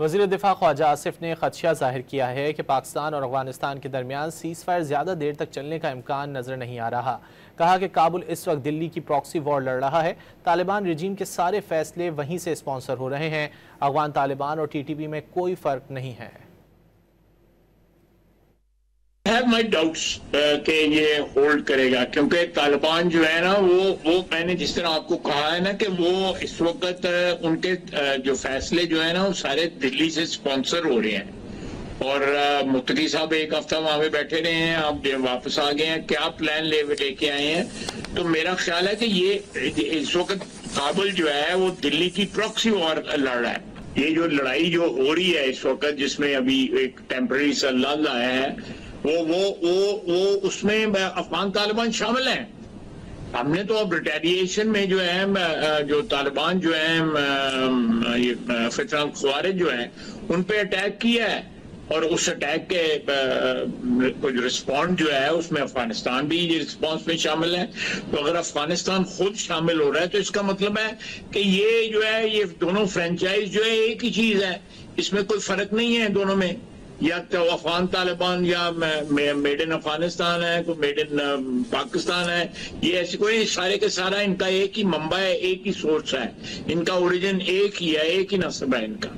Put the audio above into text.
وزیر دفاع خواجہ آصف نے خدشہ ظاہر کیا ہے کہ پاکستان اور افغانستان کے درمیان سیز فائر زیادہ دیر تک چلنے کا امکان نظر نہیں آ رہا۔ کہا کہ کابل اس وقت دلی کی پراکسی وار لڑ رہا ہے، طالبان رجیم کے سارے فیصلے وہیں سے اسپانسر ہو رہے ہیں، افغان طالبان اور ٹی ٹی پی میں کوئی فرق نہیں ہے۔ I have my doubts کہ یہ ہولڈ کرے گا، کیونکہ طالبان جو ہے نا وہ میں نے جس طرح آپ کو کہا ہے نا کہ وہ اس وقت ان کے جو فیصلے جو ہے نا وہ سارے دلی سے سپانسر ہو رہے ہیں، اور متقی صاحب ایک ہفتہ وہاں پہ بیٹھے رہے ہیں، آپ واپس آ گئے ہیں، کیا پلان لے کے آئے ہیں۔ تو میرا خیال ہے کہ یہ اس وقت کابل جو ہے وہ دلی کی پراکسی وار لڑ رہا ہے۔ یہ جو لڑائی جو ہو رہی ہے اس وقت، جس میں ابھی ایک ٹیمپرری سا لل آیا ہے، وہ اس میں افغان طالبان شامل ہیں۔ ہم نے تو اب ریٹیلیشن میں جو ہے جو طالبان جو ہیں یہ فتنہ خوارج جو ہیں ان پہ اٹیک کیا ہے، اور اس اٹیک کے رسپونڈ جو ہے اس میں افغانستان بھی رسپانس میں شامل ہے۔ تو اگر افغانستان خود شامل ہو رہا ہے تو اس کا مطلب ہے کہ یہ جو ہے یہ دونوں فرینچائز جو ہے ایک ہی چیز ہے، اس میں کوئی فرق نہیں ہے دونوں میں، یا تو افغان طالبان یا میڈ ان افغانستان ہے، کوئی میڈ ان پاکستان ہے، یہ ایسی کوئی سارے کے سارا ان کا ایک ہی منبع ہے، ایک ہی سورس ہے، ان کا اوریجن ایک ہی ہے، ایک ہی نسب ہے ان کا۔